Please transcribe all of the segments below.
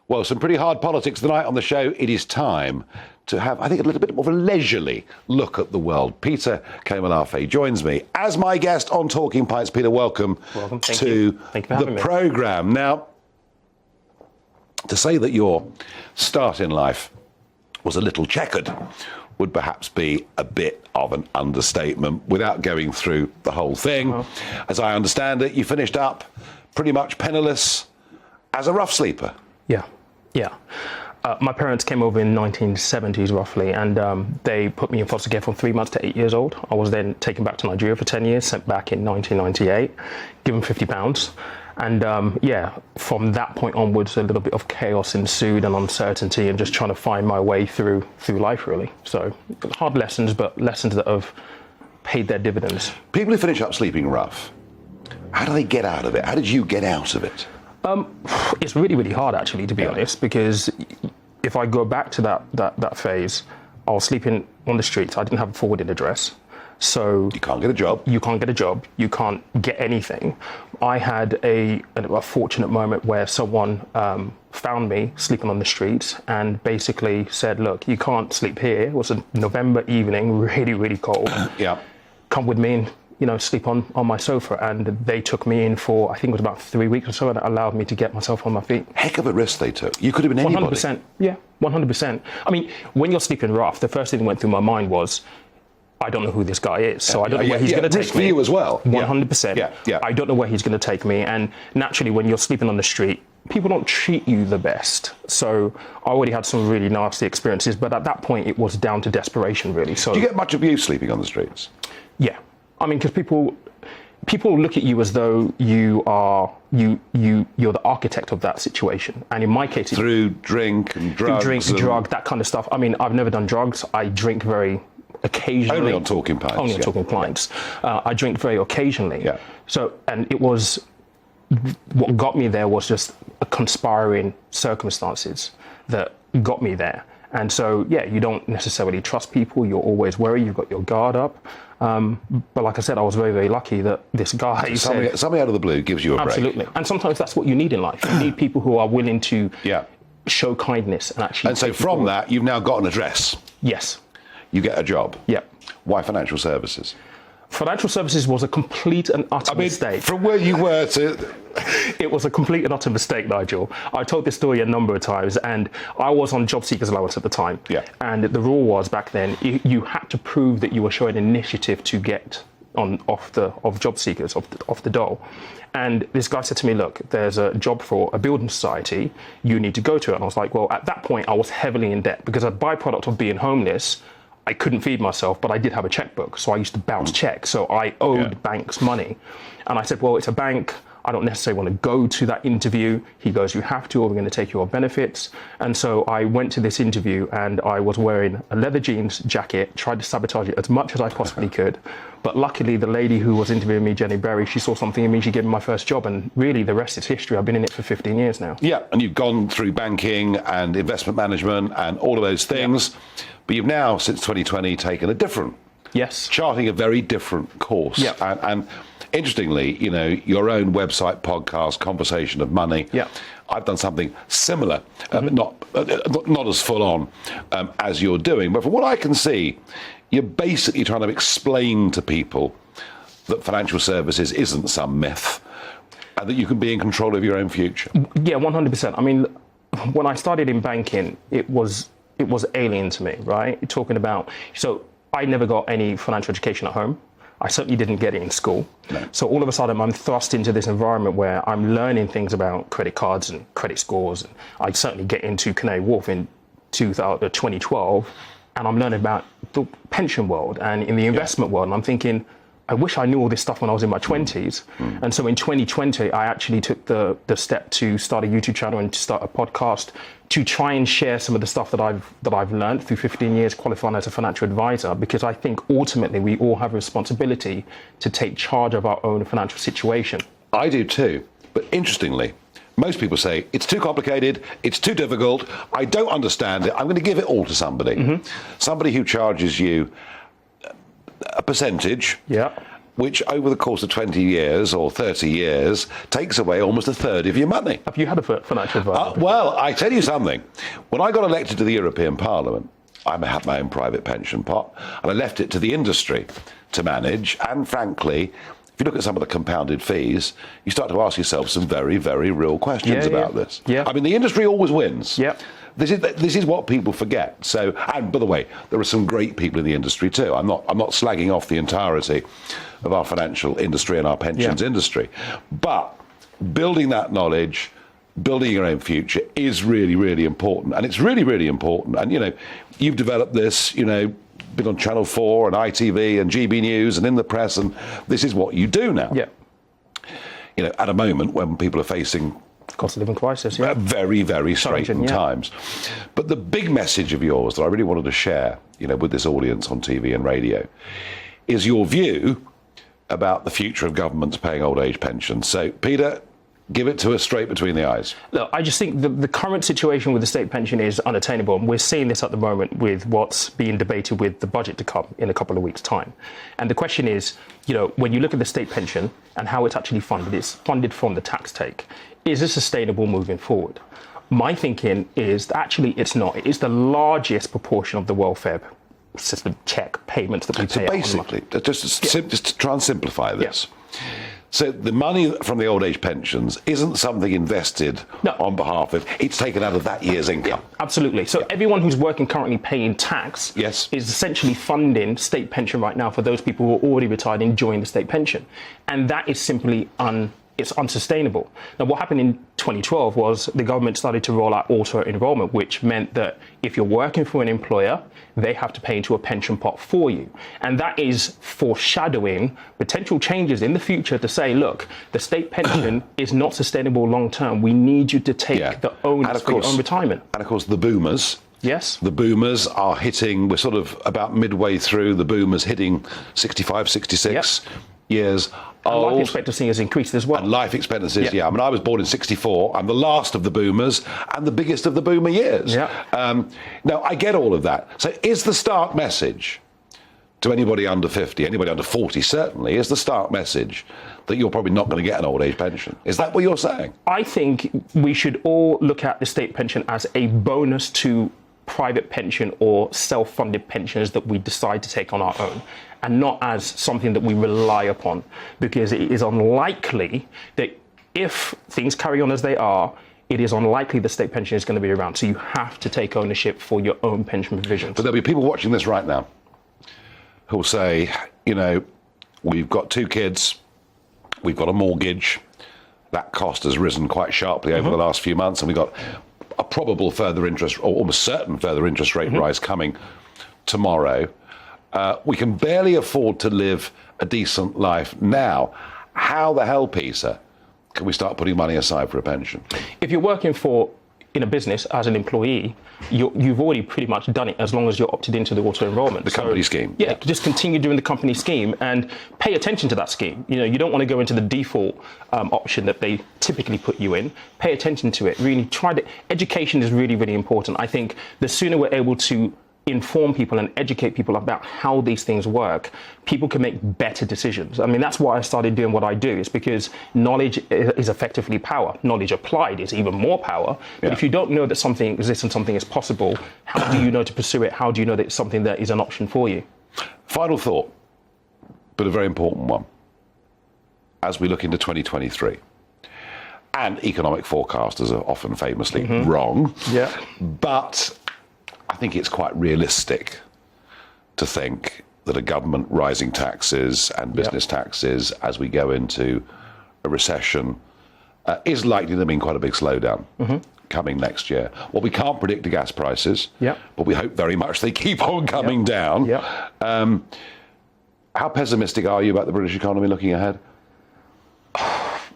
Well, some pretty hard politics tonight on the show. It is time to have, I think, a little bit more of a leisurely look at the world. Peter Komolafe joins me as my guest on Talking Pints. Peter, welcome to the programme. Now, to say that your start in life was a little checkered would perhaps be a bit of an understatement without going through the whole thing. As I understand it, you finished up pretty much penniless as a rough sleeper. Yeah. My parents came over in the 1970s, roughly, and they put me in foster care from 3 months to 8 years old. I was then taken back to Nigeria for 10 years, sent back in 1998, given £50. And from that point onwards, a little bit of chaos ensued and uncertainty and just trying to find my way through life, really. So hard lessons, but lessons that have paid their dividends. People who finish up sleeping rough, how do they get out of it? How did you get out of it? It's really, really hard, actually, to be honest, because if I go back to that phase, I was sleeping on the streets. I didn't have a forwarded address. So you can't get a job. You can't get a job. You can't get anything. I had a fortunate moment where someone found me sleeping on the streets and basically said, look, you can't sleep here. It was a November evening, really, really cold. Come with me and sleep on my sofa. And they took me in for, I think it was about 3 weeks or so, and that allowed me to get myself on my feet. Heck of a risk they took. You could have been anybody. 100%. Yeah, 100%. I mean, when you're sleeping rough, the first thing that went through my mind was, I don't know who this guy is, so I don't know where he's going to take me. For you as well. 100%. I don't know where he's going to take me. And naturally, when you're sleeping on the street, people don't treat you the best. So I already had some really nasty experiences, but at that point, it was down to desperation, really. So do you get much abuse sleeping on the streets? Yeah. I mean, because people look at you as though you're the architect of that situation. And in my case, through drink and drugs. Drug, that kind of stuff. I mean, I've never done drugs. I drink very occasionally. Only on Talking Pints. Only on Talking Pints. I drink very occasionally. Yeah. So, and it was, what got me there was just a conspiring circumstances that got me there. And so, you don't necessarily trust people. You're always worried. You've got your guard up. But like I said, I was very, very lucky that this guy somebody out of the blue gives you a break. Absolutely. And sometimes that's what you need in life. You need people who are willing to show kindness and actually. And so from that, you've now got an address. Yes. You get a job. Yep. Why financial services? Financial services was a complete and utter mistake. From where you were to... It was a complete and utter mistake, Nigel. I told this story a number of times, and I was on job seekers allowance at the time. Yeah. And the rule was back then, you had to prove that you were showing initiative to get off job seekers, off the dole. And this guy said to me, look, there's a job for a building society, you need to go to it. And I was like, well, at that point, I was heavily in debt because a byproduct of being homeless, I couldn't feed myself, but I did have a checkbook. So I used to bounce checks. So I owed banks money. And I said, well, it's a bank. I don't necessarily want to go to that interview. He goes, you have to, or we're going to take your benefits. And so I went to this interview and I was wearing a leather jeans jacket, tried to sabotage it as much as I possibly could. But luckily, the lady who was interviewing me, Jenny Berry, she saw something in me, she gave me my first job. And really, the rest is history. I've been in it for 15 years now. Yeah, and you've gone through banking and investment management and all of those things. Yeah. But you've now, since 2020, taken a different, charting a very different course. Yeah. And interestingly, your own website, podcast, Conversation of Money. Yeah. I've done something similar, not as full on as you're doing. But from what I can see, you're basically trying to explain to people that financial services isn't some myth and that you can be in control of your own future. Yeah, 100%. I mean, when I started in banking, it was alien to me, right? You're talking about, so I never got any financial education at home. I certainly didn't get it in school. No. So all of a sudden I'm thrust into this environment where I'm learning things about credit cards and credit scores. And I certainly get into Canary Wharf in 2012 and I'm learning about the pension world and in the investment world. And I'm thinking, I wish I knew all this stuff when I was in my 20s. And so in 2020, I actually took the step to start a YouTube channel and to start a podcast to try and share some of the stuff that I've learned through 15 years qualifying as a financial advisor, because I think ultimately we all have a responsibility to take charge of our own financial situation. I do too. But interestingly, most people say, it's too complicated, it's too difficult, I don't understand it, I'm going to give it all to somebody. Somebody who charges you a percentage which over the course of 20 years or 30 years takes away almost a third of your money. Have you had a financial advisor? Well, I tell you something. When I got elected to the European Parliament, I had my own private pension pot, and I left it to the industry to manage. And frankly, if you look at some of the compounded fees, you start to ask yourself some very, very real questions about this. Yeah. I mean, the industry always wins. Yeah. This is what people forget. So, and by the way, there are some great people in the industry too. I'm not slagging off the entirety of our financial industry and our pensions industry, but building that knowledge, building your own future is really, really important, and it's really, really important. And you've developed this. Been on Channel 4 and ITV and GBNews and in the press, and this is what you do now. Yeah. At a moment when people are facing cost of living crisis, yeah. Very, very straitened times. But the big message of yours that I really wanted to share, with this audience on TV and radio, is your view about the future of governments paying old age pensions. So, Peter, give it to us straight between the eyes. Look, I just think the current situation with the state pension is unattainable. And we're seeing this at the moment with what's being debated with the budget to come in a couple of weeks' time. And the question is, when you look at the state pension and how it's actually funded, it's funded from the tax take. Is it sustainable moving forward? My thinking is that actually it's not. It is the largest proportion of the welfare system check payments that we pay. So basically, just to try and simplify this. Yeah. So the money from the old age pensions isn't something invested on behalf of, it's taken out of that year's income. Yeah, absolutely. So everyone who's working currently paying tax is essentially funding state pension right now for those people who are already retired enjoying the state pension. And that is simply it's unsustainable. Now, what happened in 2012 was the government started to roll out auto-enrollment, which meant that if you're working for an employer, they have to pay into a pension pot for you. And that is foreshadowing potential changes in the future to say, look, the state pension is not sustainable long-term. We need you to take the onus for your own retirement. And of course, the boomers. Yes. The boomers are hitting, we're sort of about midway through, the boomers hitting 65, 66 years old. Life expectancy has increased as well. And life expectancies, I mean, I was born in 64. I'm the last of the boomers and the biggest of the boomer years. Yeah. Now, I get all of that. So is the stark message to anybody under 50, anybody under 40 certainly, is the stark message that you're probably not going to get an old age pension? Is that what you're saying? I think we should all look at the state pension as a bonus to private pension or self-funded pensions that we decide to take on our own, and not as something that we rely upon, because it is unlikely that if things carry on as they are, it is unlikely the state pension is going to be around. So you have to take ownership for your own pension provisions. But there'll be people watching this right now who'll say, we've got 2 kids, we've got a mortgage, that cost has risen quite sharply over the last few months, and we've got a probable further interest, or almost certain further interest rate rise coming tomorrow. We can barely afford to live a decent life now. How the hell, Peter, can we start putting money aside for a pension? If you're working in a business as an employee, you've already pretty much done it as long as you're opted into the auto-enrollment. The company scheme. Yeah, just continue doing the company scheme and pay attention to that scheme. You don't want to go into the default option that they typically put you in. Pay attention to it. Really try to. Education is really, really important. I think the sooner we're able to inform people and educate people about how these things work, people can make better decisions. I mean, that's why I started doing what I do. It's because knowledge is effectively power. Knowledge applied is even more power. But if you don't know that something exists and something is possible, how do you know to pursue it? How do you know that it's something that is an option for you? Final thought, but a very important one. As we look into 2023, and economic forecasters are often famously wrong, but I think it's quite realistic to think that a government rising taxes and business taxes as we go into a recession is likely to mean quite a big slowdown coming next year. Well, we can't predict the gas prices, but we hope very much they keep on coming down. How pessimistic are you about the British economy looking ahead?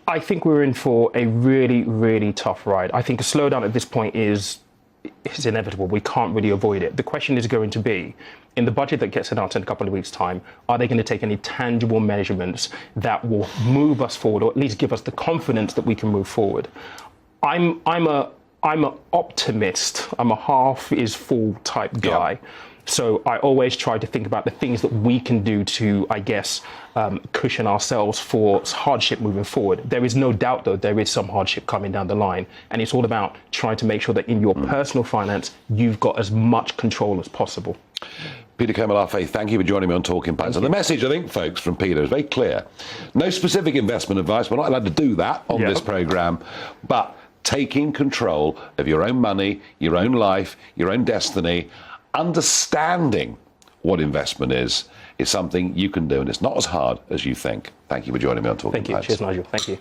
I think we're in for a really, really tough ride. I think a slowdown at this point is inevitable. We can't really avoid it. The question is going to be, in the budget that gets announced in a couple of weeks' time, are they going to take any tangible measurements that will move us forward, or at least give us the confidence that we can move forward? I'm an optimist. I'm a half is full type guy. So I always try to think about the things that we can do to, I guess, cushion ourselves for hardship moving forward. There is no doubt, though, there is some hardship coming down the line. And it's all about trying to make sure that in your personal finance, you've got as much control as possible. Peter Komolafe, thank you for joining me on Talking Pints. And the message, I think, folks, from Peter is very clear. No specific investment advice. We're not allowed to do that on this programme. But taking control of your own money, your own life, your own destiny, understanding what investment is something you can do. And it's not as hard as you think. Thank you for joining me on Talking Pints. Thank you. Cheers, Nigel. Thank you.